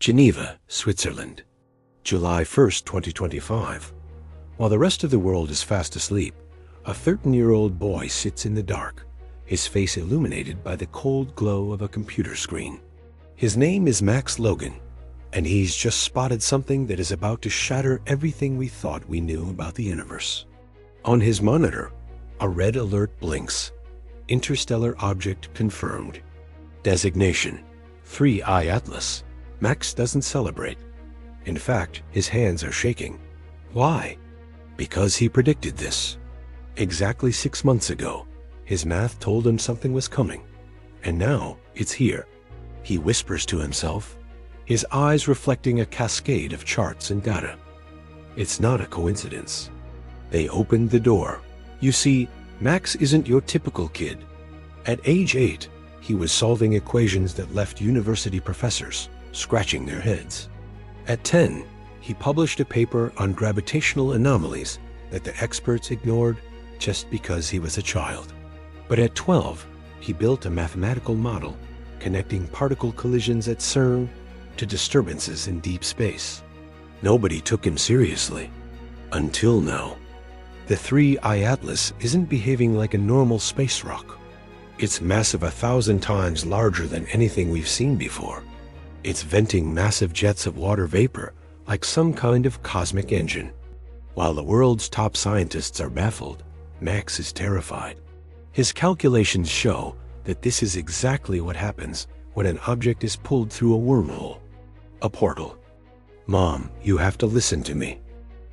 Geneva, Switzerland, July 1st, 2025. While the rest of the world is fast asleep, a 13-year-old boy sits in the dark, his face illuminated by the cold glow of a computer screen. His name is Max Logan, and he's just spotted something that is about to shatter everything we thought we knew about the universe. On his monitor, a red alert blinks. Interstellar object confirmed. Designation: 3I Atlas. Max doesn't celebrate. In fact, his hands are shaking. Why? Because he predicted this. Exactly 6 months ago, his math told him something was coming, and now it's here. He whispers to himself, his eyes reflecting a cascade of charts and data. It's not a coincidence. They opened the door. You see, Max isn't your typical kid. At age 8, he was solving equations that left university professors scratching their heads. At 10, he published a paper on gravitational anomalies that the experts ignored just because he was a child. But at 12, he built a mathematical model connecting particle collisions at Cern to disturbances in deep space. Nobody took him seriously. Until now. The 3I Atlas isn't behaving like a normal space rock. It's massive 1,000 times larger than anything we've seen before. It's venting massive jets of water vapor like some kind of cosmic engine. While the world's top scientists are baffled, Max is terrified. His calculations show that this is exactly what happens when an object is pulled through a wormhole, a portal. Mom, you have to listen to me.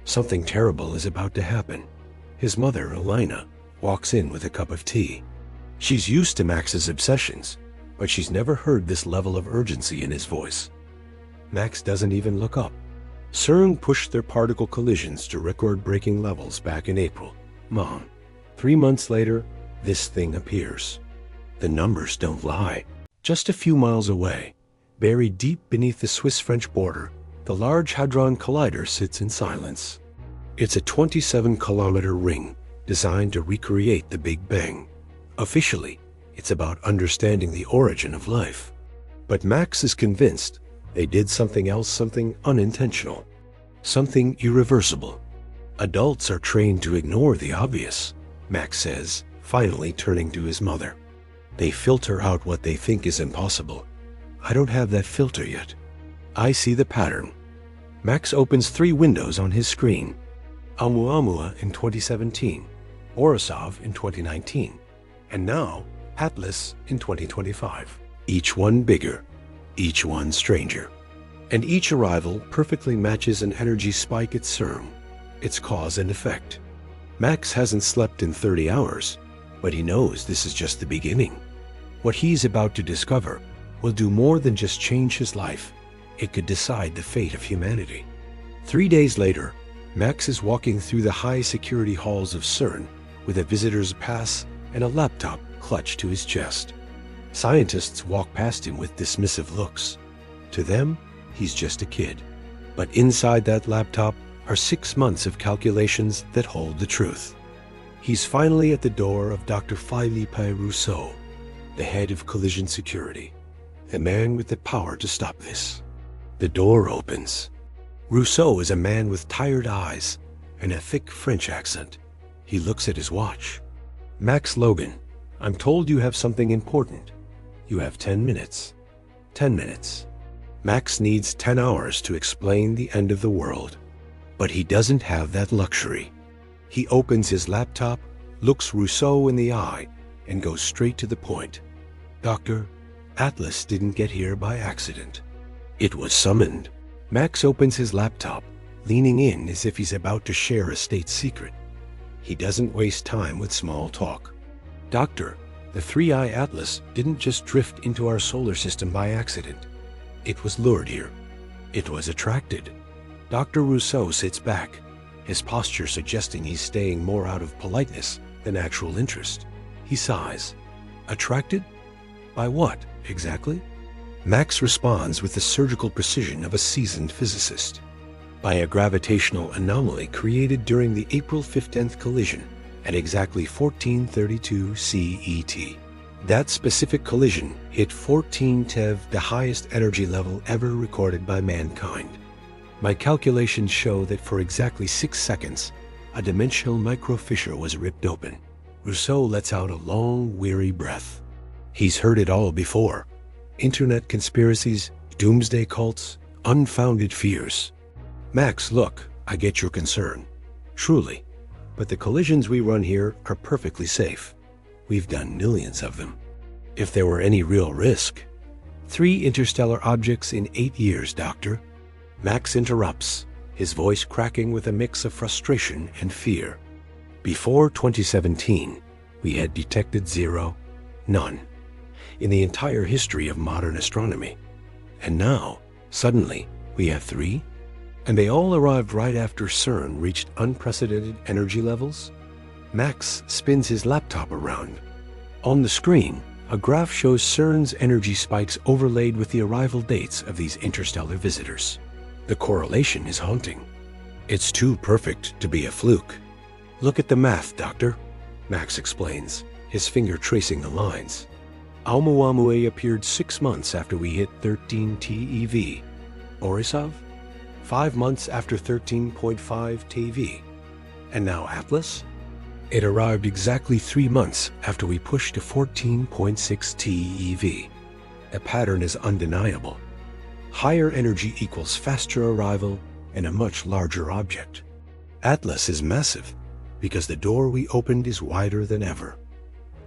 Something terrible is about to happen. His mother, Elena, walks in with a cup of tea. She's used to Max's obsessions, but she's never heard this level of urgency in his voice. Max doesn't even look up. CERN pushed their particle collisions to record-breaking levels back in April. Mom, 3 months later, this thing appears. The numbers don't lie. Just a few miles away, buried deep beneath the Swiss-French border, the Large Hadron Collider sits in silence. It's a 27-kilometer ring designed to recreate the Big Bang. Officially, it's about understanding the origin of life. But Max is convinced they did something else, something unintentional, something irreversible. Adults are trained to ignore the obvious, Max says, finally turning to his mother. They filter out what they think is impossible. I don't have that filter yet. I see the pattern. Max opens 3 windows on his screen. Oumuamua in 2017, Borisov in 2019, and now Atlas in 2025. Each one bigger, each one stranger. And each arrival perfectly matches an energy spike at CERN. It's cause and effect. Max hasn't slept in 30 hours, but he knows this is just the beginning. What he's about to discover will do more than just change his life. It could decide the fate of humanity. 3 days later, Max is walking through the high-security halls of CERN with a visitor's pass and a laptop clutched to his chest. Scientists walk past him with dismissive looks. To them, he's just a kid. But inside that laptop are 6 months of calculations that hold the truth. He's finally at the door of Dr. Philippe Rousseau, the head of collision security, the man with the power to stop this. The door opens. Rousseau is a man with tired eyes and a thick French accent. He looks at his watch. Max Logan, I'm told you have something important. You have 10 minutes. 10 minutes. Max needs 10 hours to explain the end of the world. But he doesn't have that luxury. He opens his laptop, looks Rousseau in the eye, and goes straight to the point. Doctor, Atlas didn't get here by accident. It was summoned. Max opens his laptop, leaning in as if he's about to share a state secret. He doesn't waste time with small talk. Doctor, the 3I Atlas didn't just drift into our solar system by accident. It was lured here. It was attracted. Dr. Rousseau sits back, his posture suggesting he's staying more out of politeness than actual interest. He sighs. Attracted? By what, exactly? Max responds with the surgical precision of a seasoned physicist. By a gravitational anomaly created during the April 15th collision at exactly 1432 CET. That specific collision hit 14 TeV, the highest energy level ever recorded by mankind. My calculations show that for exactly 6 seconds, a dimensional microfissure was ripped open. Rousseau lets out a long, weary breath. He's heard it all before. Internet conspiracies, doomsday cults, unfounded fears. Max, look, I get your concern. Truly. But the collisions we run here are perfectly safe. We've done millions of them. If there were any real risk. 3 interstellar objects in 8 years, Doctor. Max interrupts, his voice cracking with a mix of frustration and fear. Before 2017, we had detected 0, none, in the entire history of modern astronomy. And now, suddenly, we have 3? And they all arrived right after CERN reached unprecedented energy levels? Max spins his laptop around. On the screen, a graph shows CERN's energy spikes overlaid with the arrival dates of these interstellar visitors. The correlation is haunting. It's too perfect to be a fluke. Look at the math, Doctor, Max explains, his finger tracing the lines. Oumuamua appeared 6 months after we hit 13 TeV. Borisov? 5 months after 13.5 TeV. And now Atlas? It arrived exactly 3 months after we pushed to 14.6 TeV. The pattern is undeniable. Higher energy equals faster arrival and a much larger object. Atlas is massive because the door we opened is wider than ever.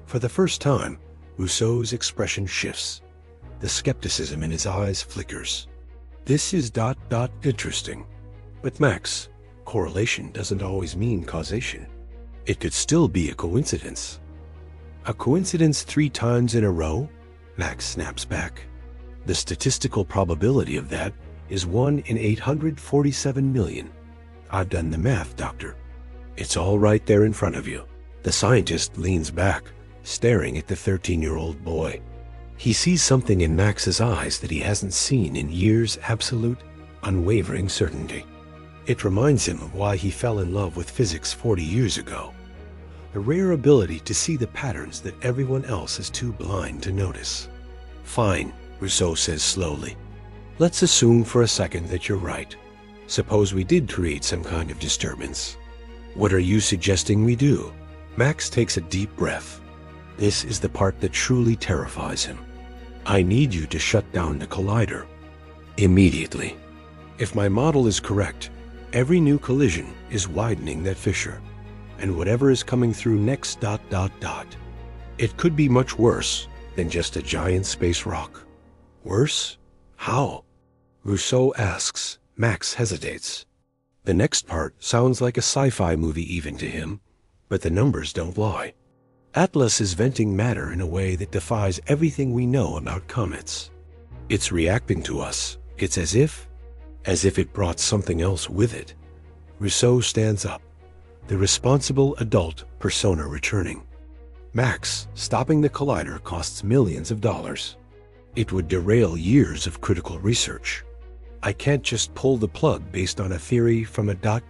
For the first time, Rousseau's expression shifts. The skepticism in his eyes flickers. This is ... interesting. But Max, correlation doesn't always mean causation. It could still be a coincidence. A coincidence 3 times in a row? Max snaps back. The statistical probability of that is 1 in 847 million. I've done the math, Doctor. It's all right there in front of you. The scientist leans back, staring at the 13-year-old boy. He sees something in Max's eyes that he hasn't seen in years' absolute, unwavering certainty. It reminds him of why he fell in love with physics 40 years ago. A rare ability to see the patterns that everyone else is too blind to notice. Fine, Rousseau says slowly. Let's assume for a second that you're right. Suppose we did create some kind of disturbance. What are you suggesting we do? Max takes a deep breath. This is the part that truly terrifies him. I need you to shut down the collider. Immediately. If my model is correct, every new collision is widening that fissure. And whatever is coming through next ... It could be much worse than just a giant space rock. Worse? How? Rousseau asks. Max hesitates. The next part sounds like a sci-fi movie even to him, but the numbers don't lie. Atlas is venting matter in a way that defies everything we know about comets. It's reacting to us. It's as if it brought something else with it. Rousseau stands up, the responsible adult persona returning. Max, stopping the collider costs millions of dollars. It would derail years of critical research. I can't just pull the plug based on a theory from a ...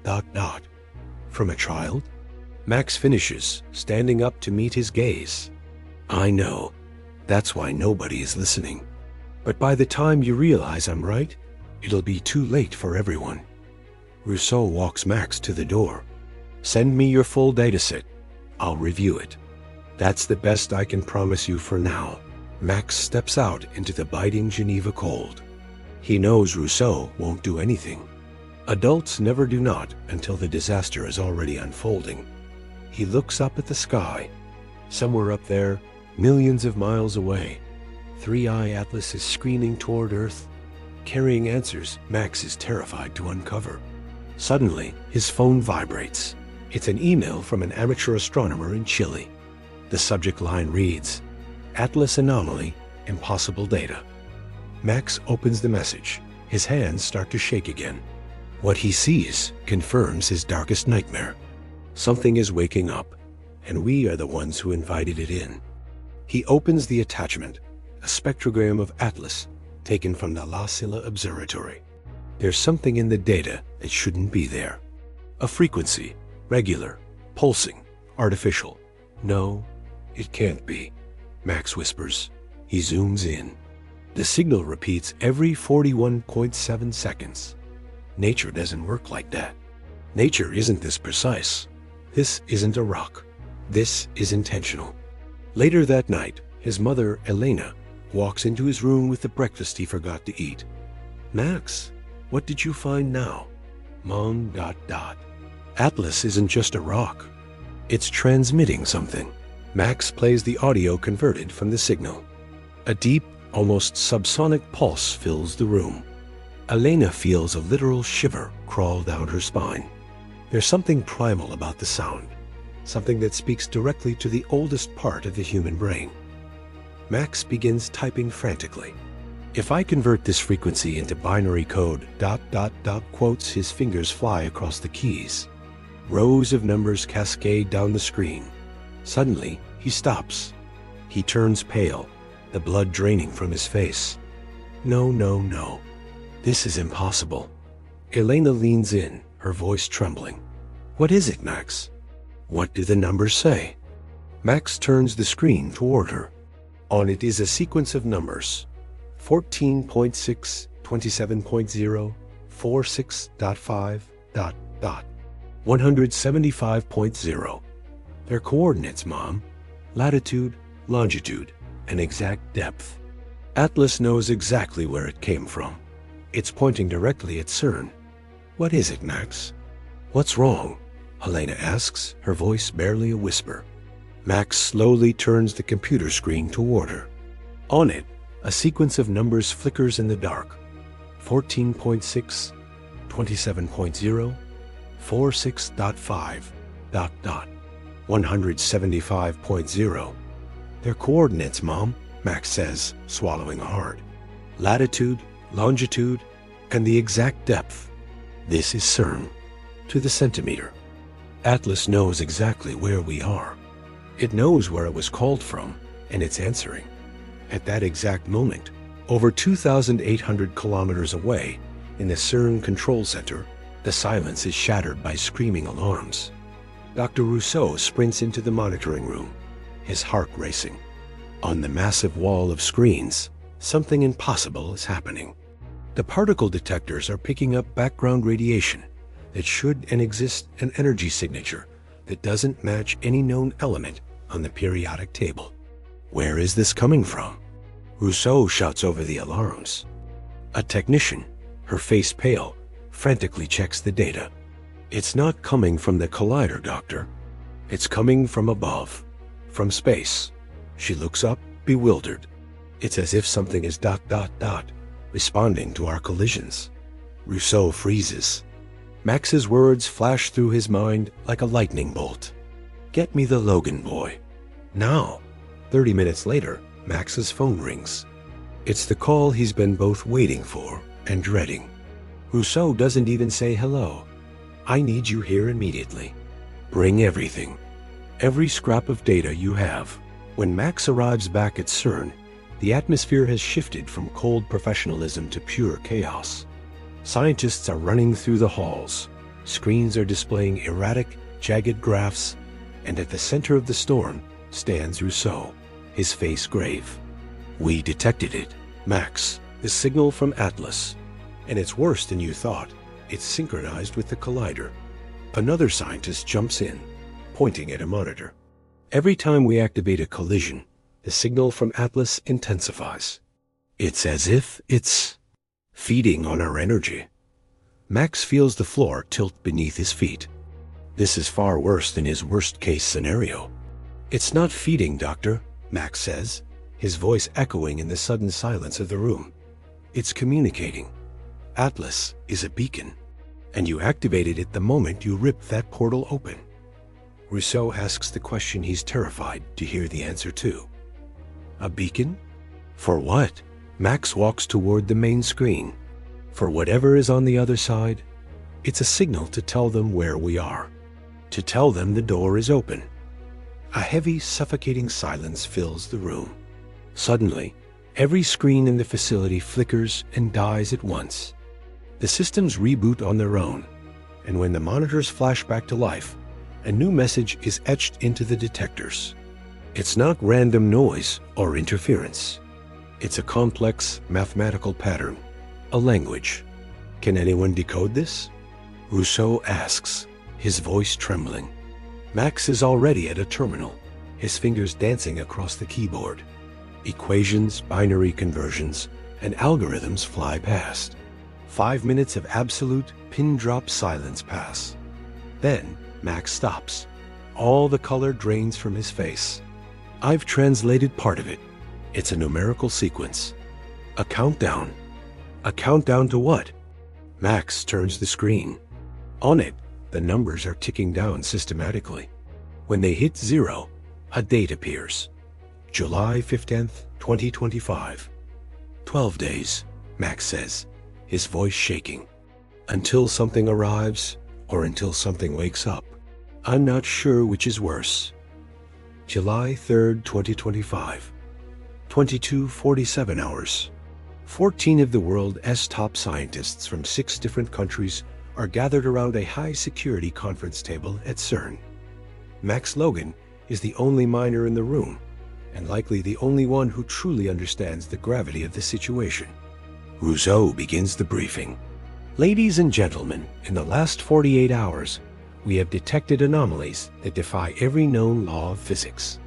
From a child? Max finishes, standing up to meet his gaze. I know. That's why nobody is listening. But by the time you realize I'm right, it'll be too late for everyone. Rousseau walks Max to the door. Send me your full dataset. I'll review it. That's the best I can promise you for now. Max steps out into the biting Geneva cold. He knows Rousseau won't do anything. Adults never do not until the disaster is already unfolding. He looks up at the sky. Somewhere up there, millions of miles away, Three-Eye Atlas is screaming toward Earth, carrying answers Max is terrified to uncover. Suddenly, his phone vibrates. It's an email from an amateur astronomer in Chile. The subject line reads, Atlas Anomaly, Impossible Data. Max opens the message. His hands start to shake again. What he sees confirms his darkest nightmare. Something is waking up, and we are the ones who invited it in. He opens the attachment, a spectrogram of Atlas taken from the La Silla Observatory. There's something in the data that shouldn't be there. A frequency, regular, pulsing, artificial. No, it can't be. Max whispers. He zooms in. The signal repeats every 41.7 seconds. Nature doesn't work like that. Nature isn't this precise. This isn't a rock. This is intentional. Later that night, his mother, Elena, walks into his room with the breakfast he forgot to eat. Max, what did you find now? Mom, ... Atlas isn't just a rock. It's transmitting something. Max plays the audio converted from the signal. A deep, almost subsonic pulse fills the room. Elena feels a literal shiver crawl down her spine. There's something primal about the sound, something that speaks directly to the oldest part of the human brain. Max begins typing frantically. If I convert this frequency into binary code, ... quotes, his fingers fly across the keys. Rows of numbers cascade down the screen. Suddenly, he stops. He turns pale, the blood draining from his face. No. This is impossible. Elena leans in, her voice trembling. What is it, Max? What do the numbers say? Max turns the screen toward her. On it is a sequence of numbers. 14.6, 27.0, 46.5, ... 175.0. They're coordinates, Mom. Latitude, longitude, and exact depth. Atlas knows exactly where it came from. It's pointing directly at Cern. What is it, Max? What's wrong? Helena asks, her voice barely a whisper. Max slowly turns the computer screen toward her. On it, a sequence of numbers flickers in the dark. 14.6, 27.0, 46.5, ... 175.0. They're coordinates, Mom, Max says, swallowing hard. Latitude, longitude, and the exact depth. This is Cern, to the centimeter. Atlas knows exactly where we are. It knows where it was called from, and it's answering. At that exact moment, over 2,800 kilometers away, in the Cern Control Center, the silence is shattered by screaming alarms. Dr. Rousseau sprints into the monitoring room, his heart racing. On the massive wall of screens, something impossible is happening. The particle detectors are picking up background radiation that should exist an energy signature that doesn't match any known element on the periodic table. Where is this coming from? Rousseau shouts over the alarms. A technician, her face pale, frantically checks the data. It's not coming from the collider, Doctor. It's coming from above, from space. She looks up, bewildered. It's as if something is ... responding to our collisions. Rousseau freezes. Max's words flash through his mind like a lightning bolt. Get me the Logan boy. Now. 30 minutes later, Max's phone rings. It's the call he's been both waiting for and dreading. Rousseau doesn't even say hello. I need you here immediately. Bring everything. Every scrap of data you have. When Max arrives back at Cern, the atmosphere has shifted from cold professionalism to pure chaos. Scientists are running through the halls. Screens are displaying erratic, jagged graphs, and at the center of the storm stands Rousseau, his face grave. We detected it, Max, the signal from Atlas. And it's worse than you thought. It's synchronized with the collider. Another scientist jumps in, pointing at a monitor. Every time we activate a collision, the signal from Atlas intensifies. It's as if it's feeding on our energy. Max feels the floor tilt beneath his feet. This is far worse than his worst-case scenario. It's not feeding, Doctor, Max says, his voice echoing in the sudden silence of the room. It's communicating. Atlas is a beacon, and you activated it the moment you ripped that portal open. Rousseau asks the question he's terrified to hear the answer to. A beacon? For what? Max walks toward the main screen. For whatever is on the other side, it's a signal to tell them where we are, to tell them the door is open. A heavy, suffocating silence fills the room. Suddenly, every screen in the facility flickers and dies at once. The systems reboot on their own, and when the monitors flash back to life, a new message is etched into the detectors. It's not random noise or interference. It's a complex mathematical pattern, a language. Can anyone decode this? Rousseau asks, his voice trembling. Max is already at a terminal, his fingers dancing across the keyboard. Equations, binary conversions, and algorithms fly past. 5 minutes of absolute pin-drop silence pass. Then Max stops. All the color drains from his face. I've translated part of it. It's a numerical sequence. A countdown. A countdown to what? Max turns the screen. On it, the numbers are ticking down systematically. When they hit 0, a date appears. July 15th, 2025. 12 days, Max says, his voice shaking. Until something arrives, or until something wakes up. I'm not sure which is worse. July 3rd, 2025. 22:47 hours. 14 of the world's top scientists from 6 different countries are gathered around a high-security conference table at CERN. Max Logan is the only miner in the room, and likely the only one who truly understands the gravity of the situation. Rousseau begins the briefing. Ladies and gentlemen, in the last 48 hours, we have detected anomalies that defy every known law of physics.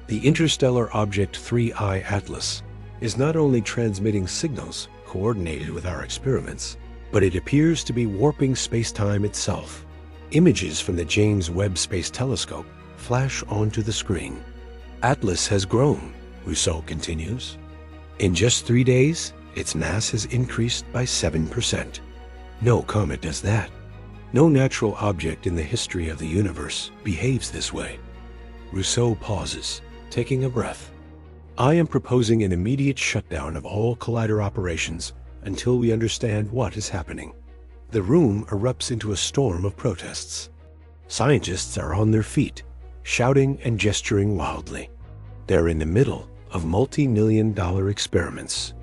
The interstellar object 3I Atlas is not only transmitting signals coordinated with our experiments, but it appears to be warping space-time itself. Images from the James Webb Space Telescope flash onto the screen. Atlas has grown, Rousseau continues. In just 3 days, its mass has increased by 7%. No comet does that. No natural object in the history of the universe behaves this way. Rousseau pauses, taking a breath. I am proposing an immediate shutdown of all collider operations until we understand what is happening. The room erupts into a storm of protests. Scientists are on their feet, shouting and gesturing wildly. They're in the middle of multi-million-dollar experiments.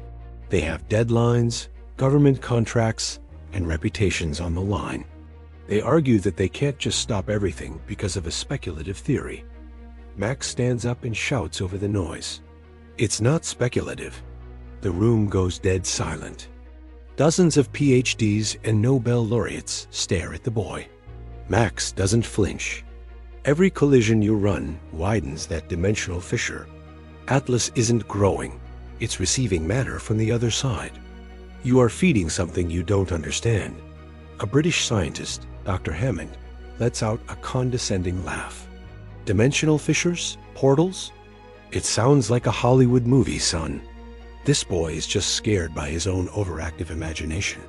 They have deadlines, government contracts, and reputations on the line. They argue that they can't just stop everything because of a speculative theory. Max stands up and shouts over the noise. It's not speculative. The room goes dead silent. Dozens of PhDs and Nobel laureates stare at the boy. Max doesn't flinch. Every collision you run widens that dimensional fissure. Atlas isn't growing. It's receiving matter from the other side. You are feeding something you don't understand. A British scientist, Dr. Hammond, lets out a condescending laugh. Dimensional fissures? Portals? It sounds like a Hollywood movie, son. This boy is just scared by his own overactive imagination.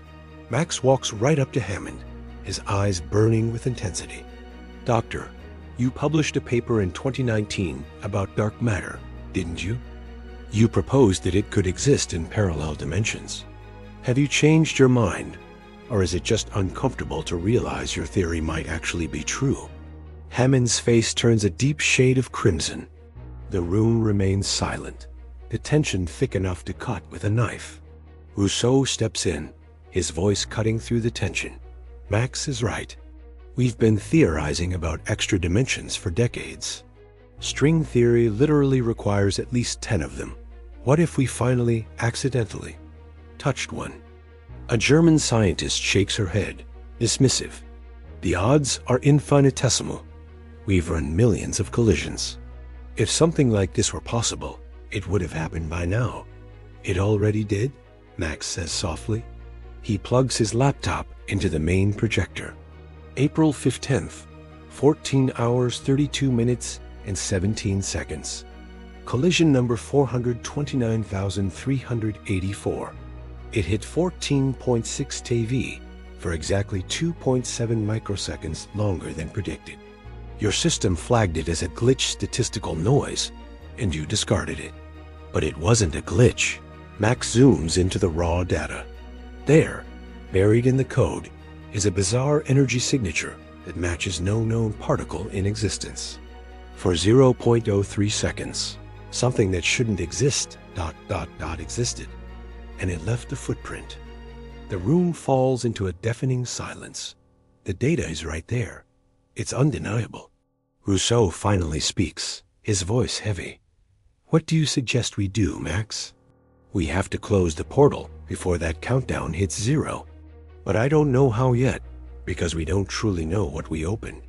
Max walks right up to Hammond, his eyes burning with intensity. Doctor, you published a paper in 2019 about dark matter, didn't you? You proposed that it could exist in parallel dimensions. Have you changed your mind, or is it just uncomfortable to realize your theory might actually be true? Hammond's face turns a deep shade of crimson. The room remains silent, the tension thick enough to cut with a knife. Rousseau steps in, his voice cutting through the tension. Max is right. We've been theorizing about extra dimensions for decades. String theory literally requires at least 10 of them. What if we finally, accidentally, touched one? A German scientist shakes her head, dismissive. The odds are infinitesimal. We've run millions of collisions. If something like this were possible, it would have happened by now. It already did, Max says softly. He plugs his laptop into the main projector. April 15th, 14 hours, 32 minutes, and 17 seconds. Collision number 429,384. It hit 14.6 TeV for exactly 2.7 microseconds longer than predicted. Your system flagged it as a glitch statistical noise, and you discarded it. But it wasn't a glitch. Max zooms into the raw data. There, buried in the code, is a bizarre energy signature that matches no known particle in existence. For 0.03 seconds, something that shouldn't exist, existed, and it left a footprint. The room falls into a deafening silence. The data is right there. It's undeniable. Rousseau finally speaks, his voice heavy. "What do you suggest we do, Max?" "We have to close the portal before that countdown hits 0. But I don't know how yet, because we don't truly know what we open."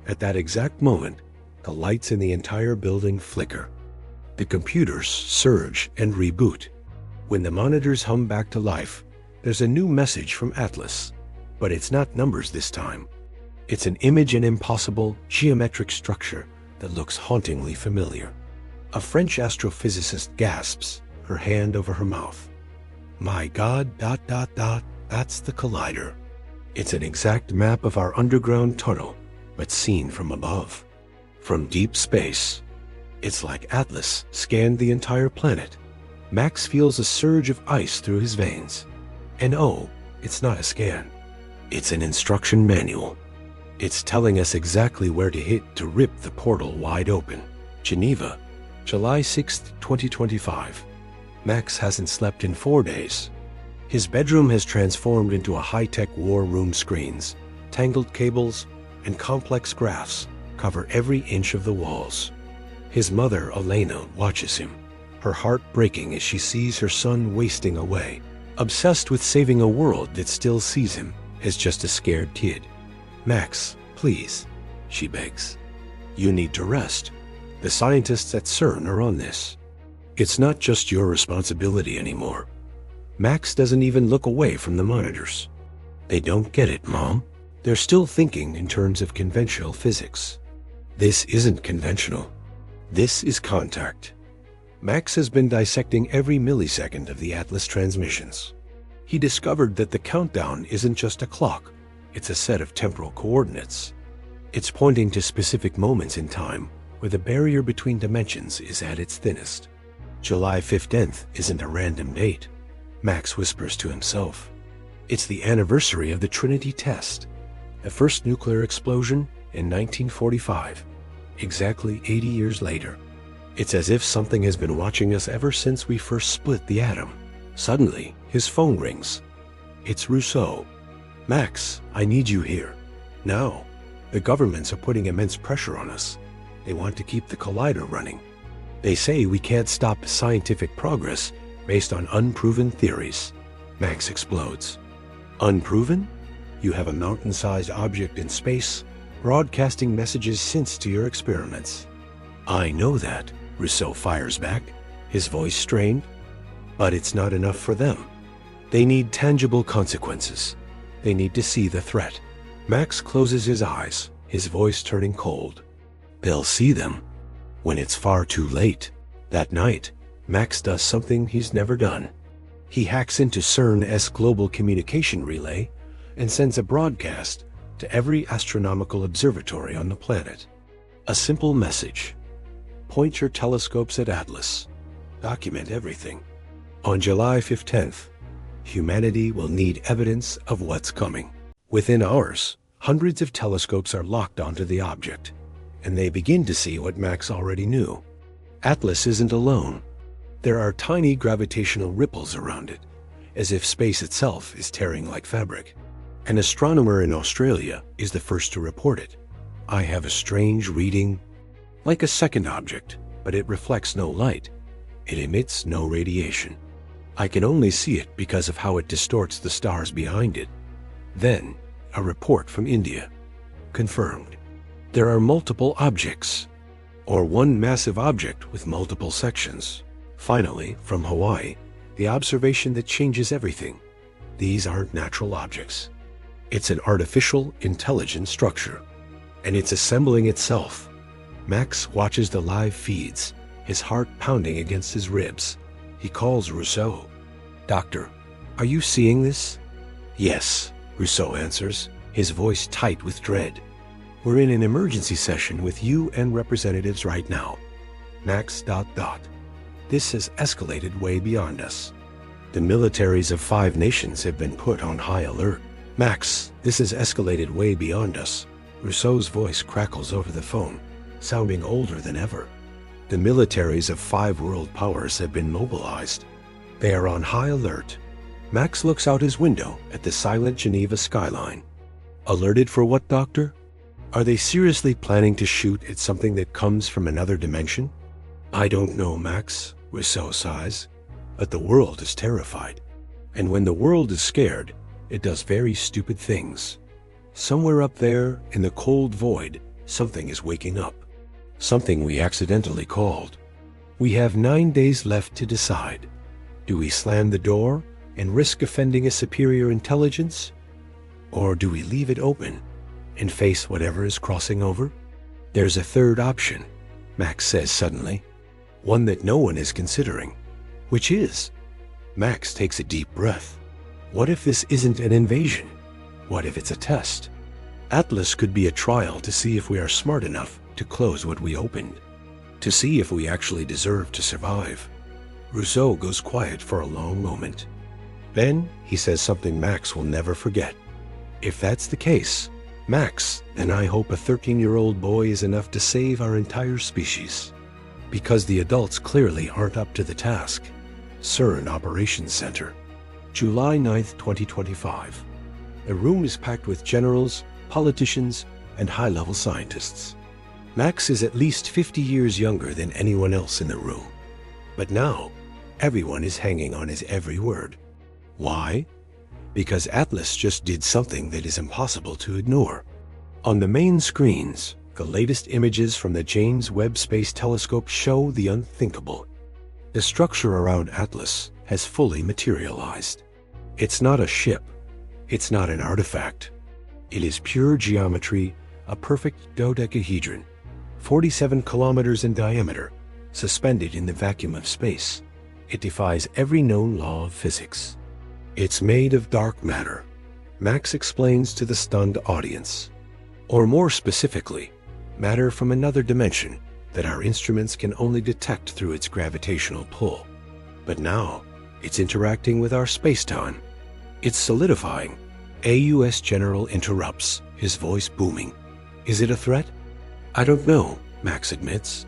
At that exact moment, the lights in the entire building flicker. The computers surge and reboot. When the monitors hum back to life, there's a new message from Atlas. But it's not numbers this time. It's an image and impossible geometric structure that looks hauntingly familiar. A French astrophysicist gasps, her hand over her mouth. "My God, that's the collider." It's an exact map of our underground tunnel, but seen from above. From deep space. It's like Atlas scanned the entire planet. Max feels a surge of ice through his veins. And oh, it's not a scan. It's an instruction manual. It's telling us exactly where to hit to rip the portal wide open. Geneva, July 6, 2025. Max hasn't slept in 4 days. His bedroom has transformed into a high-tech war room. Screens, tangled cables, and complex graphs cover every inch of the walls. His mother, Elena, watches him, her heart breaking as she sees her son wasting away, obsessed with saving a world that still sees him as just a scared kid. "Max, please," she begs. "You need to rest. The scientists at CERN are on this. It's not just your responsibility anymore." Max doesn't even look away from the monitors. "They don't get it, Mom. They're still thinking in terms of conventional physics." "This isn't conventional. This is contact." Max has been dissecting every millisecond of the Atlas transmissions. He discovered that the countdown isn't just a clock, it's a set of temporal coordinates. It's pointing to specific moments in time where the barrier between dimensions is at its thinnest. July 15th isn't a random date, Max whispers to himself. It's the anniversary of the Trinity Test, the first nuclear explosion in 1945, exactly 80 years later. It's as if something has been watching us ever since we first split the atom. Suddenly, his phone rings. It's Rousseau. "Max, I need you here. Now. The governments are putting immense pressure on us. They want to keep the collider running. They say we can't stop scientific progress based on unproven theories." Max explodes. "Unproven? You have a mountain-sized object in space, broadcasting messages since to your experiments." "I know that," Rousseau fires back, his voice strained. "But it's not enough for them. They need tangible consequences. They need to see the threat." Max closes his eyes, his voice turning cold. "They'll see them when it's far too late." That night, Max does something he's never done. He hacks into Cern'S global communication relay and sends a broadcast to every astronomical observatory on the planet. A simple message. Point your telescopes at Atlas. Document everything. On July 15th, humanity will need evidence of what's coming. Within hours, hundreds of telescopes are locked onto the object, and they begin to see what Max already knew. Atlas isn't alone. There are tiny gravitational ripples around it, as if space itself is tearing like fabric. An astronomer in Australia is the first to report it. "I have a strange reading, like a second object, but it reflects no light. It emits no radiation. I can only see it because of how it distorts the stars behind it." Then, a report from India. Confirmed. There are multiple objects, or one massive object with multiple sections. Finally, from Hawaii, the observation that changes everything. These aren't natural objects. It's an artificial, intelligent structure, and it's assembling itself. Max watches the live feeds, his heart pounding against his ribs. He calls Rousseau. "Doctor, are you seeing this?" "Yes," Rousseau answers, his voice tight with dread. "We're in an emergency session with UN representatives right now." Max ... This has escalated way beyond us. The militaries of 5 nations have been put on high alert. "Max, this has escalated way beyond us." Rousseau's voice crackles over the phone, sounding older than ever. The militaries of 5 world powers have been mobilized. They are on high alert. Max looks out his window at the silent Geneva skyline. "Alerted for what, Doctor?" Are they seriously planning to shoot at something that comes from another dimension? I don't know, Max, Rousseau sighs, but the world is terrified. And when the world is scared, it does very stupid things. Somewhere up there, in the cold void, something is waking up. Something we accidentally called. We have 9 days left to decide. Do we slam the door and risk offending a superior intelligence? Or do we leave it open and face whatever is crossing over? There's a third option, Max says suddenly. One that no one is considering. Which is? Max takes a deep breath. What if this isn't an invasion? What if it's a test? Atlas could be a trial to see if we are smart enough to close what we opened. To see if we actually deserve to survive. Rousseau goes quiet for a long moment. Then he says something Max will never forget. If that's the case, Max, then I hope a 13-year-old boy is enough to save our entire species. Because the adults clearly aren't up to the task. CERN Operations Center. July 9th, 2025. The room is packed with generals, politicians, and high-level scientists. Max is at least 50 years younger than anyone else in the room. But now, everyone is hanging on his every word. Why? Because Atlas just did something that is impossible to ignore. On the main screens, the latest images from the James Webb Space Telescope show the unthinkable. The structure around Atlas has fully materialized. It's not a ship. It's not an artifact. It is pure geometry, a perfect dodecahedron, 47 kilometers in diameter, suspended in the vacuum of space. It defies every known law of physics. It's made of dark matter, Max explains to the stunned audience. Or more specifically, matter from another dimension that our instruments can only detect through its gravitational pull. But now, it's interacting with our space-time. It's solidifying. AUS General interrupts, his voice booming. Is it a threat? I don't know, Max admits.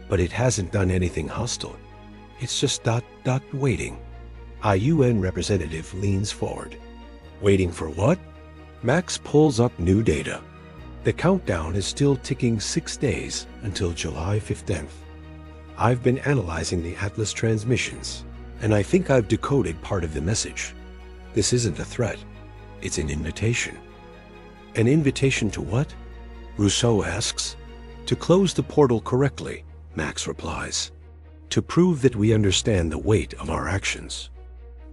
But it hasn't done anything hostile. It's just waiting. A UN representative leans forward. Waiting for what? Max pulls up new data. The countdown is still ticking 6 days until July 15th. I've been analyzing the Atlas transmissions, and I think I've decoded part of the message. This isn't a threat. It's an invitation. An invitation to what? Rousseau asks. To close the portal correctly, Max replies. To prove that we understand the weight of our actions.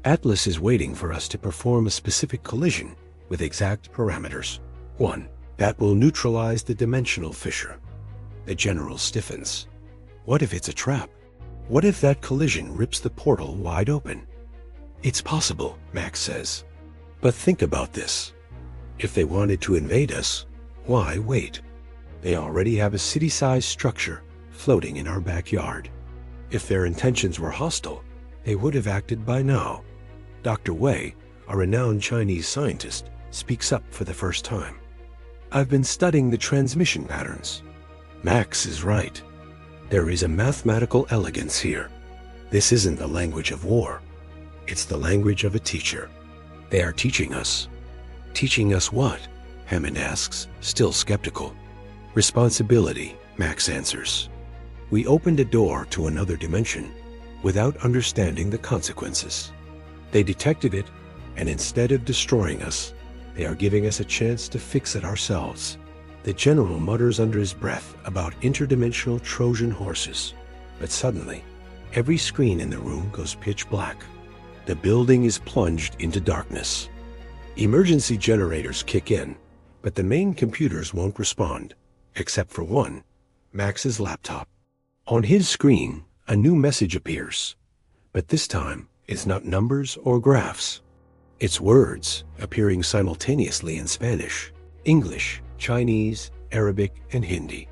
Atlas is waiting for us to perform a specific collision with exact parameters. 1. That will neutralize the dimensional fissure. The general stiffens. What if it's a trap? What if that collision rips the portal wide open? It's possible, Max says. But think about this. If they wanted to invade us, why wait? They already have a city-sized structure floating in our backyard. If their intentions were hostile, they would have acted by now. Dr. Wei, a renowned Chinese scientist, speaks up for the first time. I've been studying the transmission patterns. Max is right. There is a mathematical elegance here. This isn't the language of war. It's the language of a teacher. They are teaching us. Teaching us what? Hammond asks, still skeptical. Responsibility, Max answers. We opened a door to another dimension without understanding the consequences. They detected it, and instead of destroying us, they are giving us a chance to fix it ourselves. The general mutters under his breath about interdimensional Trojan horses. But suddenly, every screen in the room goes pitch black. The building is plunged into darkness. Emergency generators kick in, but the main computers won't respond, except for one, Max's laptop. On his screen, a new message appears, but this time it's not numbers or graphs. It's words appearing simultaneously in Spanish, English, Chinese, Arabic, and Hindi.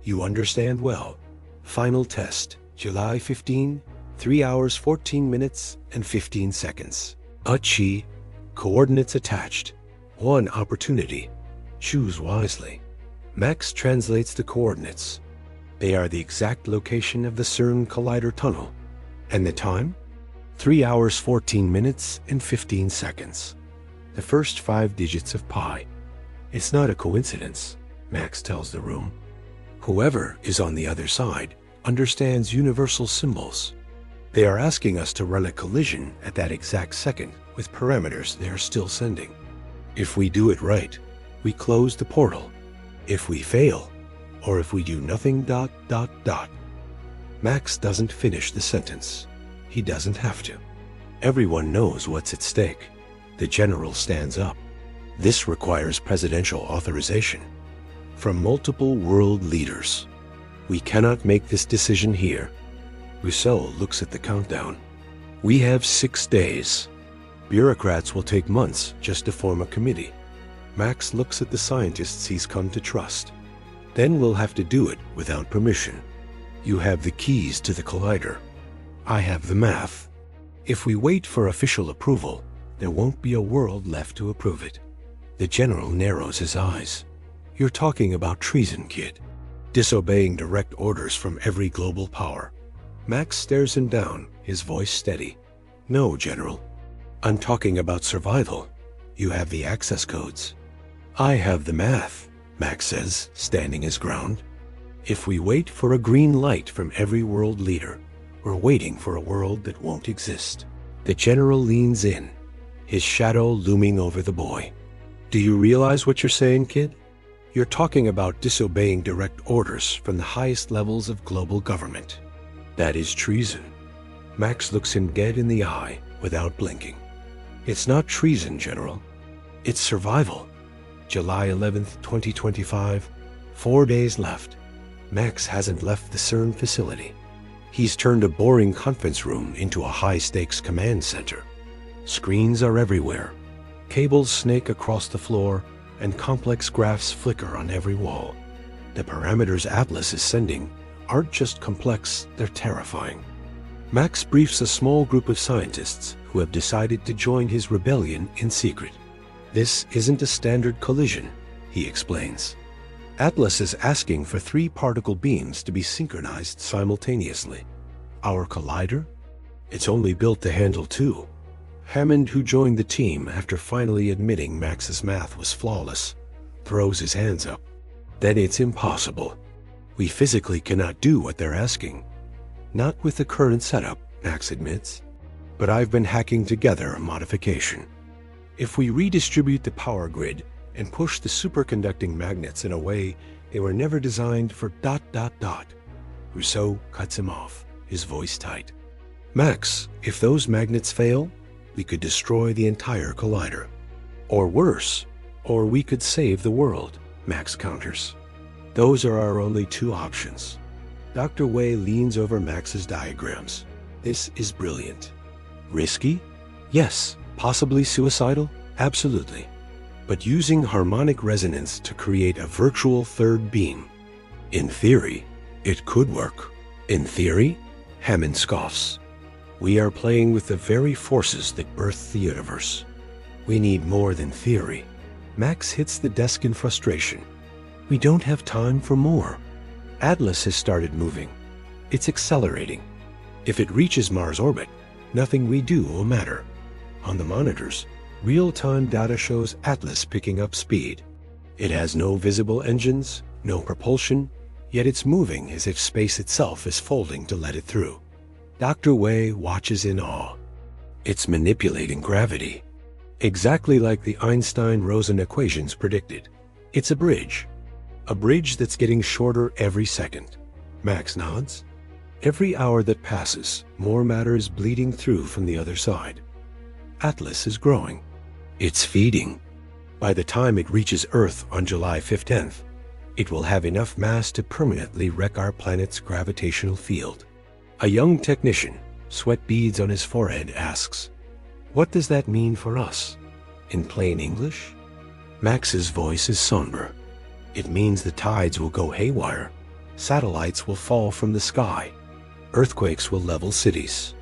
You understand well. Final test, July 15, 3 hours 14 minutes and 15 seconds. Achi, coordinates attached. One opportunity. Choose wisely. Max translates the coordinates. They are the exact location of the Cern'S Collider tunnel. And the time? 3 hours 14 minutes and 15 seconds. The first 5 digits of pi. It's not a coincidence. Max tells the room. Whoever is on the other side understands universal symbols. They are asking us to run a collision at that exact second with parameters they are still sending. If we do it right, we close the portal. If we fail, or if we do nothing ... Max doesn't finish the sentence. He doesn't have to. Everyone knows what's at stake. The general stands up. This requires presidential authorization from multiple world leaders. We cannot make this decision here. Rousseau looks at the countdown. We have 6 days. Bureaucrats will take months just to form a committee. Max looks at the scientists he's come to trust. Then we'll have to do it without permission. You have the keys to the collider. I have the math. If we wait for official approval, there won't be a world left to approve it. The general narrows his eyes. You're talking about treason, kid. Disobeying direct orders from every global power. Max stares him down, his voice steady. No, General. I'm talking about survival. You have the access codes. I have the math, Max says, standing his ground. If we wait for a green light from every world leader, we're waiting for a world that won't exist. The general leans in, his shadow looming over the boy. Do you realize what you're saying, kid? You're talking about disobeying direct orders from the highest levels of global government. That is treason. Max looks him dead in the eye without blinking. It's not treason, General. It's survival. July 11th, 2025, 4 days left. Max hasn't left the Cern facility. He's turned a boring conference room into a high-stakes command center. Screens are everywhere. Cables snake across the floor, and complex graphs flicker on every wall. The parameters Atlas is sending aren't just complex, they're terrifying. Max briefs a small group of scientists who have decided to join his rebellion in secret. This isn't a standard collision, he explains. Atlas is asking for 3 particle beams to be synchronized simultaneously. Our collider? It's only built to handle 2. Hammond, who joined the team after finally admitting Max's math was flawless, throws his hands up. Then it's impossible. We physically cannot do what they're asking. Not with the current setup, Max admits. But I've been hacking together a modification. If we redistribute the power grid and push the superconducting magnets in a way they were never designed for ... Rousseau cuts him off, his voice tight. Max, if those magnets fail, we could destroy the entire collider. Or worse, or we could save the world, Max counters. Those are our only 2 options. Dr. Wei leans over Max's diagrams. This is brilliant. Risky? Yes. Possibly suicidal? Absolutely. But using harmonic resonance to create a virtual 3rd beam. In theory, it could work. In theory? Hammond scoffs. We are playing with the very forces that birthed the universe. We need more than theory. Max hits the desk in frustration. We don't have time for more. Atlas has started moving. It's accelerating. If it reaches Mars orbit, nothing we do will matter. On the monitors, real-time data shows Atlas picking up speed. It has no visible engines, no propulsion, yet it's moving as if space itself is folding to let it through. Dr. Wei watches in awe. It's manipulating gravity. Exactly like the Einstein-Rosen equations predicted. It's a bridge. A bridge that's getting shorter every second. Max nods. Every hour that passes, more matter is bleeding through from the other side. Atlas is growing. It's feeding. By the time it reaches Earth on July 15th, it will have enough mass to permanently wreck our planet's gravitational field. A young technician, sweat beads on his forehead, asks, "What does that mean for us?" In plain English? Max's voice is somber. It means the tides will go haywire. Satellites will fall from the sky. Earthquakes will level cities.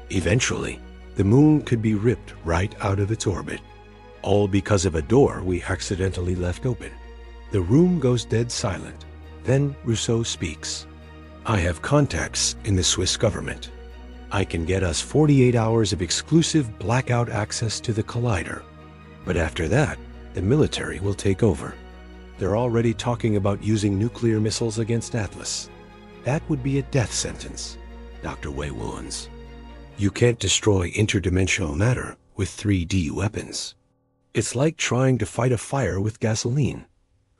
Eventually, the moon could be ripped right out of its orbit. All because of a door we accidentally left open. The room goes dead silent. Then Rousseau speaks. I have contacts in the Swiss government. I can get us 48 hours of exclusive blackout access to the collider. But after that, the military will take over. They're already talking about using nuclear missiles against Atlas. That would be a death sentence, Dr. Wei warns. You can't destroy interdimensional matter with 3D weapons. It's like trying to fight a fire with gasoline.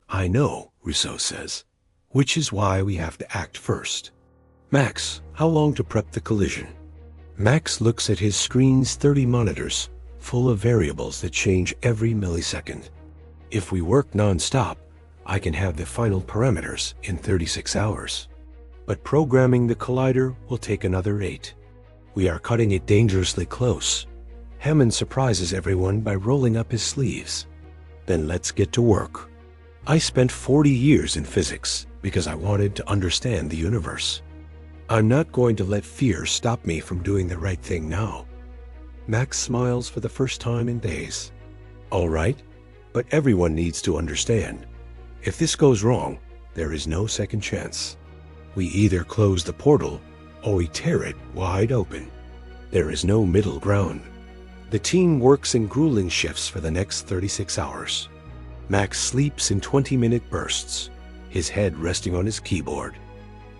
I know, Rousseau says, which is why we have to act first. Max, how long to prep the collision? Max looks at his screen's 30 monitors, full of variables that change every millisecond. If we work non-stop, I can have the final parameters in 36 hours. But programming the collider will take another 8. We are cutting it dangerously close. Hammond surprises everyone by rolling up his sleeves. Then let's get to work. I spent 40 years in physics because I wanted to understand the universe. I'm not going to let fear stop me from doing the right thing now. Max smiles for the first time in days. All right, but everyone needs to understand. If this goes wrong, there is no second chance. We either close the portal or we tear it wide open. There is no middle ground. The team works in grueling shifts for the next 36 hours. Max sleeps in 20-minute bursts, his head resting on his keyboard.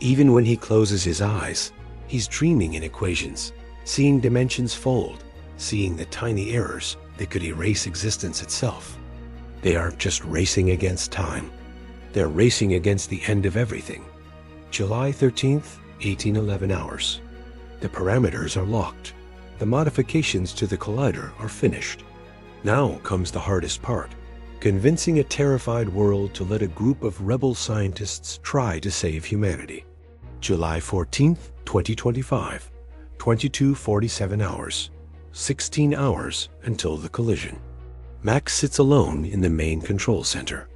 Even when he closes his eyes, he's dreaming in equations, seeing dimensions fold, seeing the tiny errors that could erase existence itself. They aren't just racing against time. They're racing against the end of everything. July 13th, 1811 hours. The parameters are locked. The modifications to the collider are finished. Now comes the hardest part, convincing a terrified world to let a group of rebel scientists try to save humanity. July 14th, 2025, 22:47 hours. 16 hours until the collision. Max sits alone in the main control center.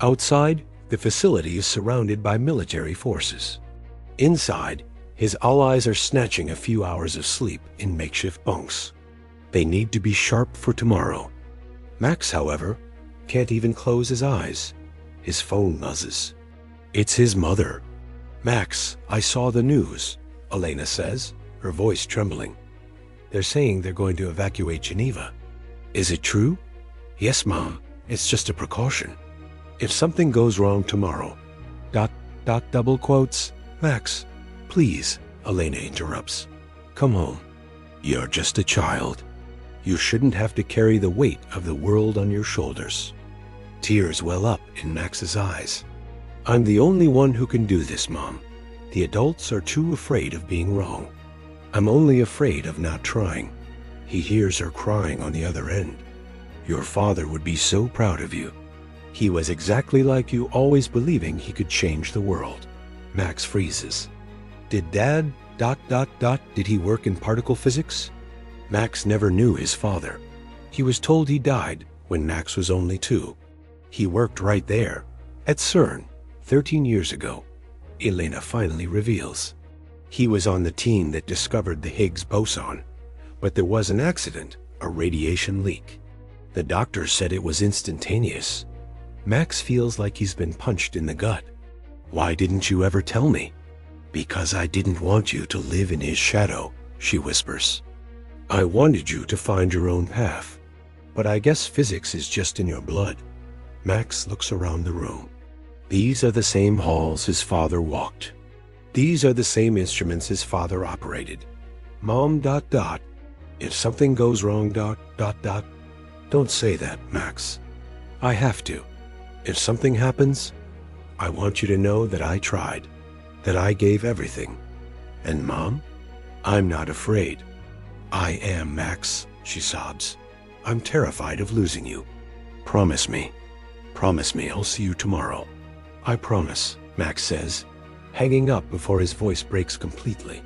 Outside, the facility is surrounded by military forces. Inside, his allies are snatching a few hours of sleep in makeshift bunks. They need to be sharp for tomorrow. Max, however, can't even close his eyes. His phone buzzes. It's his mother. Max, I saw the news, Elena says, her voice trembling. They're saying they're going to evacuate Geneva. Is it true? Yes, Mom. It's just a precaution. If something goes wrong tomorrow... double quotes. Max, please, Elena interrupts. Come home. You're just a child. You shouldn't have to carry the weight of the world on your shoulders. Tears well up in Max's eyes. I'm the only one who can do this, Mom. The adults are too afraid of being wrong. I'm only afraid of not trying. He hears her crying on the other end. Your father would be so proud of you. He was exactly like you, always believing he could change the world. Max freezes. Did Dad... did he work in particle physics? Max never knew his father. He was told he died when Max was only 2. He worked right there, at CERN, 13 years ago. Elena finally reveals. He was on the team that discovered the Higgs boson, but there was an accident, a radiation leak. The doctor said it was instantaneous. Max feels like he's been punched in the gut. Why didn't you ever tell me? Because I didn't want you to live in his shadow, she whispers. I wanted you to find your own path, but I guess physics is just in your blood. Max looks around the room. These are the same halls his father walked. These are the same instruments his father operated. Mom... If something goes wrong... Don't say that, Max. I have to. If something happens, I want you to know that I tried, that I gave everything. And Mom, I'm not afraid. I am, Max, she sobs. I'm terrified of losing you. Promise me. Promise me I'll see you tomorrow. I promise, Max says, hanging up before his voice breaks completely.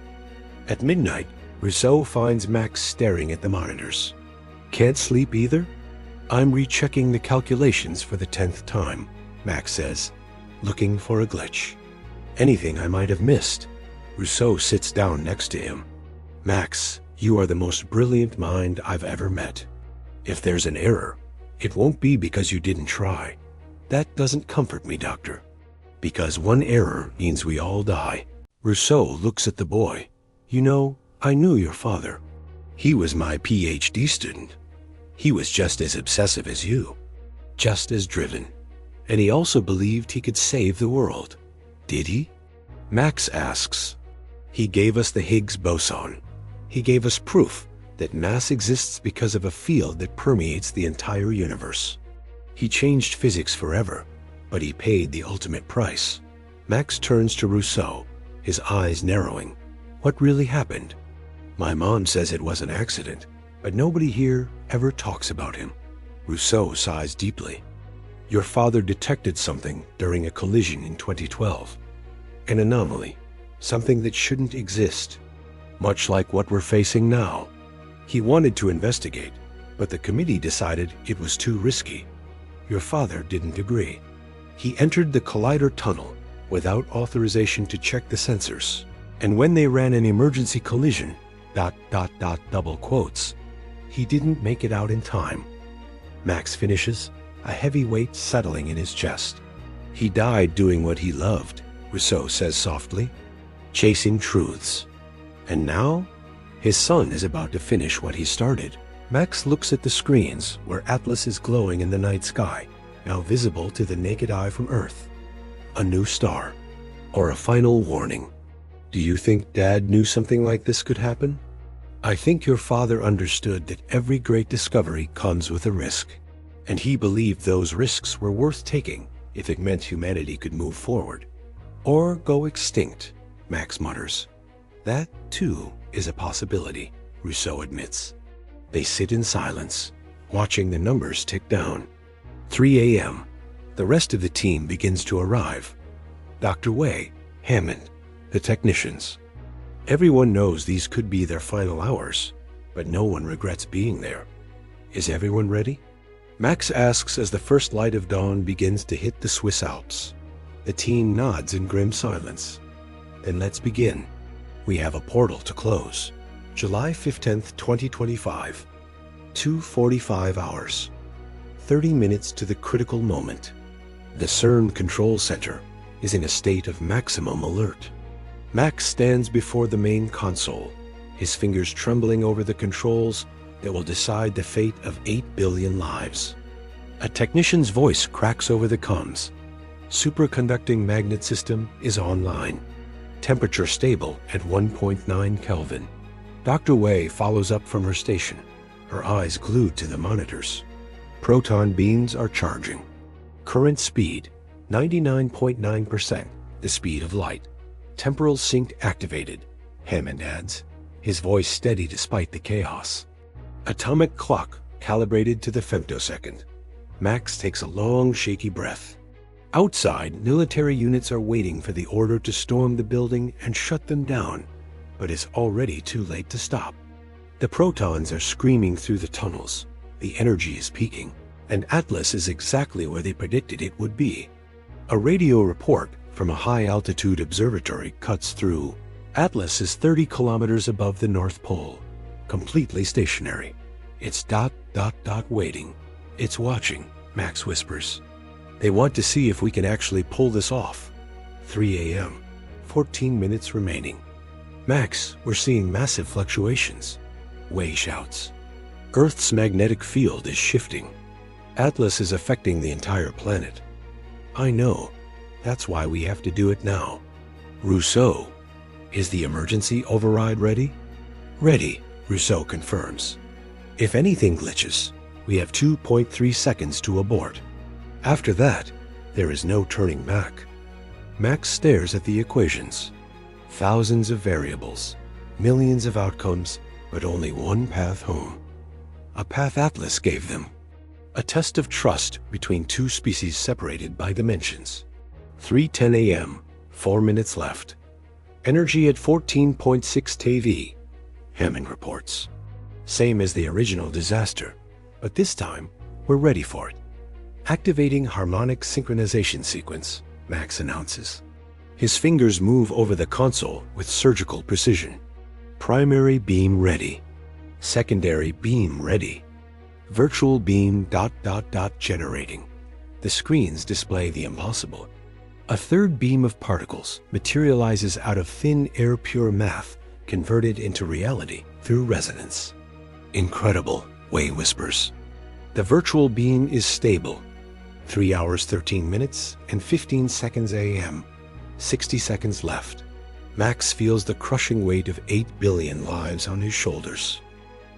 At midnight, Rousseau finds Max staring at the monitors. Can't sleep either? I'm rechecking the calculations for the 10th time, Max says, looking for a glitch. Anything I might have missed. Rousseau sits down next to him. Max, you are the most brilliant mind I've ever met. If there's an error, it won't be because you didn't try. That doesn't comfort me, Doctor. Because one error means we all die. Rousseau looks at the boy. You know, I knew your father. He was my PhD student. He was just as obsessive as you. Just as driven. And he also believed he could save the world. Did he? Max asks. He gave us the Higgs boson. He gave us proof that mass exists because of a field that permeates the entire universe. He changed physics forever, but he paid the ultimate price. Max turns to Rousseau, his eyes narrowing. What really happened? My mom says it was an accident, but nobody here ever talks about him. Rousseau sighs deeply. Your father detected something during a collision in 2012. An anomaly, something that shouldn't exist, much like what we're facing now. He wanted to investigate, but the committee decided it was too risky. Your father didn't agree. He entered the collider tunnel without authorization to check the sensors. And when they ran an emergency collision, ... double quotes, he didn't make it out in time. Max finishes, a heavy weight settling in his chest. He died doing what he loved, Rousseau says softly, chasing truths. And now, his son is about to finish what he started. Max looks at the screens where Atlas is glowing in the night sky, now visible to the naked eye from Earth. A new star, or a final warning. Do you think Dad knew something like this could happen? I think your father understood that every great discovery comes with a risk, and he believed those risks were worth taking if it meant humanity could move forward. Or go extinct, Max mutters. That, too, is a possibility, Rousseau admits. They sit in silence, watching the numbers tick down. 3 a.m. The rest of the team begins to arrive. Dr. Wei, Hammond, the technicians. Everyone knows these could be their final hours, but no one regrets being there. Is everyone ready? Max asks as the first light of dawn begins to hit the Swiss Alps. The team nods in grim silence. Then let's begin. We have a portal to close. July 15th, 2025. 2:45 hours. 30 minutes to the critical moment. The Cern'S control center is in a state of maximum alert. Max stands before the main console, his fingers trembling over the controls that will decide the fate of 8 billion lives. A technician's voice cracks over the comms. Superconducting magnet system is online. Temperature stable at 1.9 Kelvin. Dr. Wei follows up from her station, her eyes glued to the monitors. Proton beams are charging. Current speed, 99.9%, the speed of light. Temporal sync activated, Hammond adds, his voice steady despite the chaos. Atomic clock calibrated to the femtosecond. Max takes a long, shaky breath. Outside, military units are waiting for the order to storm the building and shut them down, but it's already too late to stop. The protons are screaming through the tunnels. The energy is peaking, and Atlas is exactly where they predicted it would be. A radio report from a high-altitude observatory cuts through. Atlas is 30 kilometers above the North Pole, completely stationary. It's ... waiting. It's watching, Max whispers. They want to see if we can actually pull this off. 3 a.m., 14 minutes remaining. Max, we're seeing massive fluctuations. Wei shouts. Earth's magnetic field is shifting. Atlas is affecting the entire planet. I know. That's why we have to do it now. Rousseau, is the emergency override ready? Ready, Rousseau confirms. If anything glitches, we have 2.3 seconds to abort. After that, there is no turning back. Max stares at the equations. Thousands of variables, millions of outcomes, but only one path home. A path Atlas gave them. A test of trust between two species separated by dimensions. 3:10 a.m., 4 minutes left. Energy at 14.6 TeV, Hammond reports. Same as the original disaster, but this time, we're ready for it. Activating harmonic synchronization sequence, Max announces. His fingers move over the console with surgical precision. Primary beam ready. Secondary beam ready. Virtual beam ... generating. The screens display the impossible. A third beam of particles materializes out of thin air pure math converted into reality through resonance. Incredible, Wei whispers. The virtual beam is stable. 3 hours 13 minutes and 15 seconds AM. 60 seconds left. Max feels the crushing weight of 8 billion lives on his shoulders.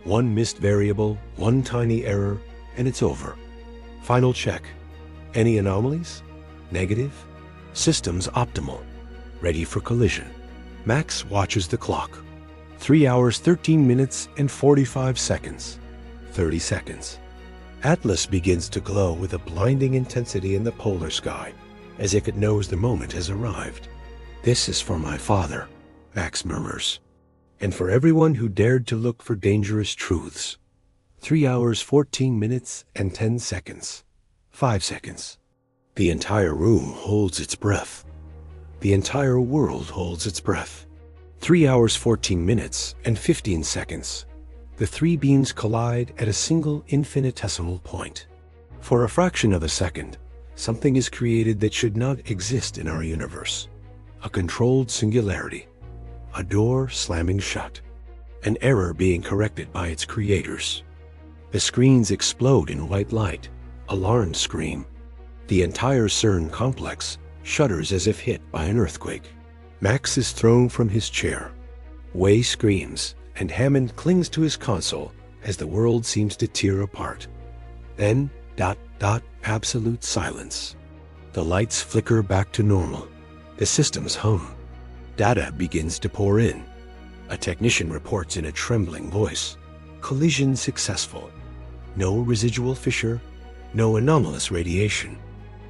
One missed variable, one tiny error, and it's over. Final check. Any anomalies? Negative. Systems optimal. Ready for collision. Max watches the clock. 3 hours 13 minutes and 45 seconds. 30 seconds. Atlas begins to glow with a blinding intensity in the polar sky, as if it knows the moment has arrived. "This is for my father," Max murmurs, "and for everyone who dared to look for dangerous truths." 3 hours 14 minutes and 10 seconds. 5 seconds. The entire room holds its breath. The entire world holds its breath. 3 hours 14 minutes and 15 seconds. The three beams collide at a single infinitesimal point. For a fraction of a second, something is created that should not exist in our universe. A controlled singularity. A door slamming shut. An error being corrected by its creators. The screens explode in white light. Alarms scream. The entire Cern complex shudders as if hit by an earthquake. Max is thrown from his chair. Way screams, and Hammond clings to his console as the world seems to tear apart. Then, absolute silence. The lights flicker back to normal. The systems hum. Data begins to pour in. A technician reports in a trembling voice. Collision successful. No residual fissure, no anomalous radiation.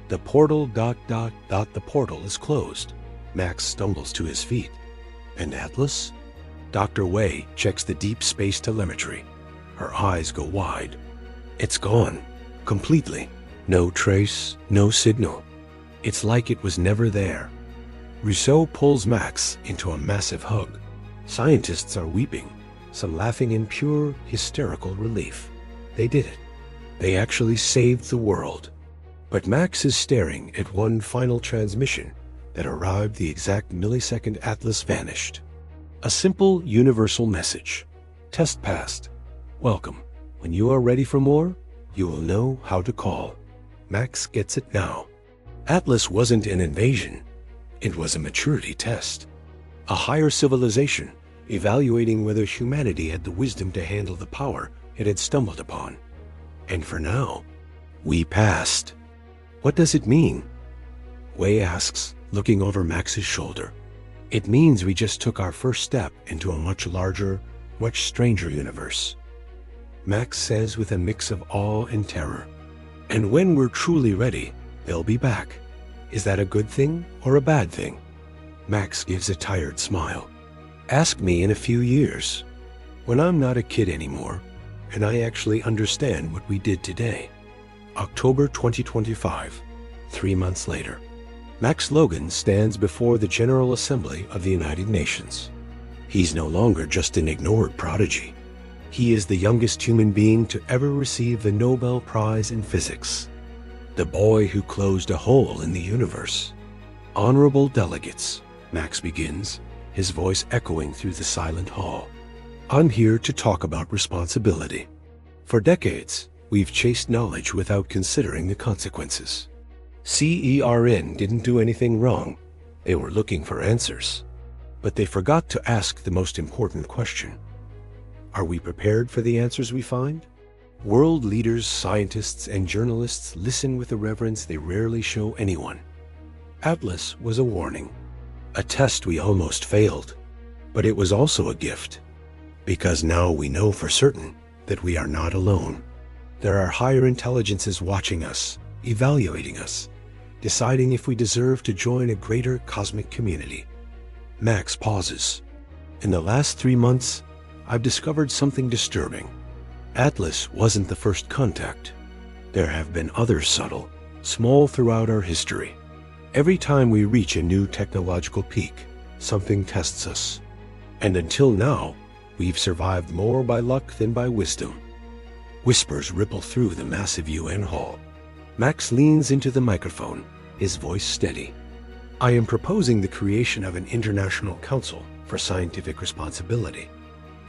The portal ... The portal is closed. Max stumbles to his feet. And Atlas? Dr. Wei checks the deep space telemetry. Her eyes go wide. It's gone. Completely. No trace, no signal. It's like it was never there. Rousseau pulls Max into a massive hug. Scientists are weeping, some laughing in pure, hysterical relief. They did it. They actually saved the world. But Max is staring at one final transmission that arrived the exact millisecond Atlas vanished. A simple, universal message. Test passed. Welcome. When you are ready for more, you will know how to call. Max gets it now. Atlas wasn't an invasion. It was a maturity test. A higher civilization evaluating whether humanity had the wisdom to handle the power it had stumbled upon. And for now, we passed. What does it mean? Wei asks, looking over Max's shoulder. It means we just took our first step into a much larger, much stranger universe. Max says with a mix of awe and terror. And when we're truly ready, they'll be back. Is that a good thing or a bad thing? Max gives a tired smile. Ask me in a few years, when I'm not a kid anymore, and I actually understand what we did today. October 2025, 3 months later. Max Logan stands before the General Assembly of the United Nations. He's no longer just an ignored prodigy. He is the youngest human being to ever receive the Nobel Prize in Physics. The boy who closed a hole in the universe. Honorable delegates, Max begins, his voice echoing through the silent hall. I'm here to talk about responsibility. For decades, we've chased knowledge without considering the consequences. CERN didn't do anything wrong. They were looking for answers. But they forgot to ask the most important question. Are we prepared for the answers we find? World leaders, scientists, and journalists listen with a reverence they rarely show anyone. Atlas was a warning. A test we almost failed. But it was also a gift. Because now we know for certain that we are not alone. There are higher intelligences watching us, evaluating us, deciding if we deserve to join a greater cosmic community. Max pauses. In the last 3 months, I've discovered something disturbing. Atlas wasn't the first contact. There have been others subtle, small throughout our history. Every time we reach a new technological peak, something tests us. And until now, we've survived more by luck than by wisdom. Whispers ripple through the massive UN hall. Max leans into the microphone, his voice steady. I am proposing the creation of an international council for scientific responsibility.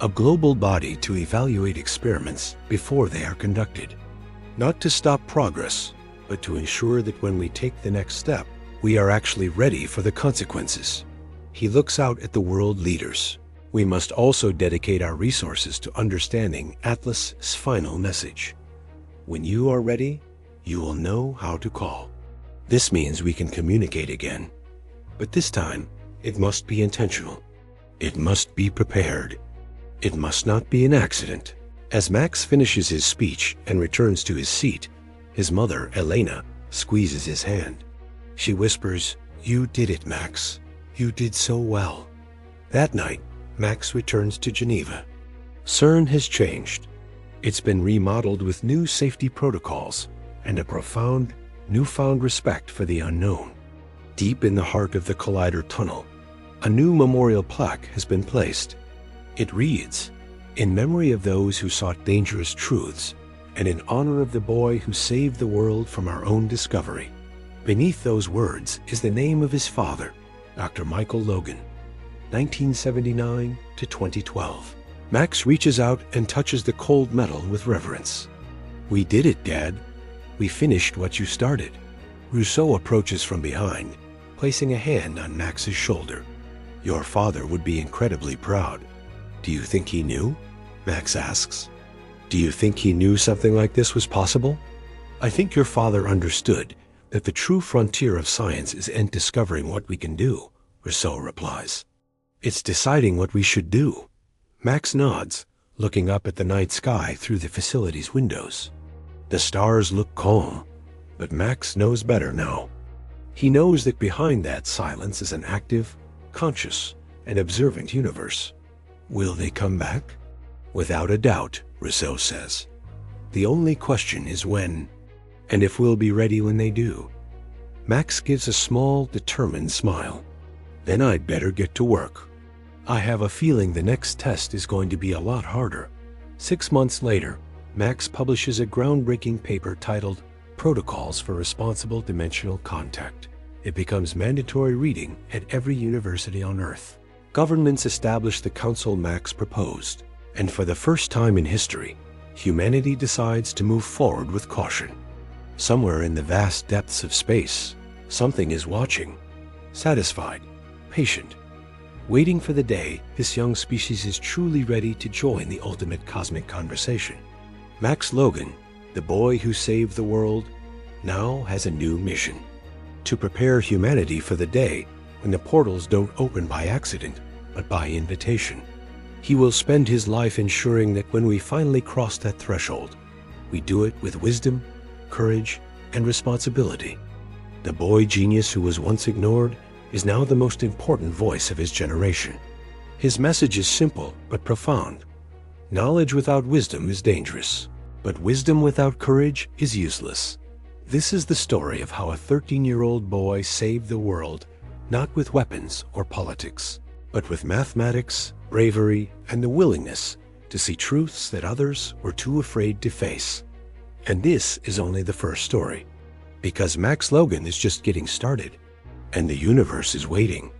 A global body to evaluate experiments before they are conducted. Not to stop progress, but to ensure that when we take the next step, we are actually ready for the consequences. He looks out at the world leaders. We must also dedicate our resources to understanding Atlas's final message. When you are ready, you will know how to call. This means we can communicate again. But this time, it must be intentional. It must be prepared. It must not be an accident. As Max finishes his speech and returns to his seat, his mother, Elena, squeezes his hand. She whispers, "You did it, Max. You did so well." That night, Max returns to Geneva. CERN has changed. It's been remodeled with new safety protocols and a profound, newfound respect for the unknown. Deep in the heart of the Collider tunnel, a new memorial plaque has been placed. It reads, "In memory of those who sought dangerous truths, and in honor of the boy who saved the world from our own discovery." Beneath those words is the name of his father, Dr. Michael Logan, 1979 to 2012. Max reaches out and touches the cold metal with reverence. "We did it, Dad. We finished what you started." Rousseau approaches from behind, placing a hand on Max's shoulder. "Your father would be incredibly proud." "Do you think he knew?" Max asks. "Do you think he knew something like this was possible?" "I think your father understood that the true frontier of science isn't discovering what we can do," Rousseau replies. "It's deciding what we should do." Max nods, looking up at the night sky through the facility's windows. The stars look calm, but Max knows better now. He knows that behind that silence is an active, conscious, and observant universe. Will they come back? Without a doubt, Rousseau says. The only question is when, and if we'll be ready when they do. Max gives a small, determined smile. "Then I'd better get to work. I have a feeling the next test is going to be a lot harder." 6 months later, Max publishes a groundbreaking paper titled Protocols for Responsible Dimensional Contact. It becomes mandatory reading at every university on Earth. Governments establish the council Max proposed, and for the first time in history, humanity decides to move forward with caution. Somewhere in the vast depths of space, something is watching, satisfied, patient, waiting for the day this young species is truly ready to join the ultimate cosmic conversation. Max Logan, the boy who saved the world, now has a new mission: to prepare humanity for the day when the portals don't open by accident, but by invitation. He will spend his life ensuring that when we finally cross that threshold, we do it with wisdom, courage, and responsibility. The boy genius who was once ignored is now the most important voice of his generation. His message is simple but profound. Knowledge without wisdom is dangerous, but wisdom without courage is useless. This is the story of how a 13-year-old boy saved the world, not with weapons or politics, but with mathematics, bravery, and the willingness to see truths that others were too afraid to face. And this is only the first story, because Max Logan is just getting started, and the universe is waiting.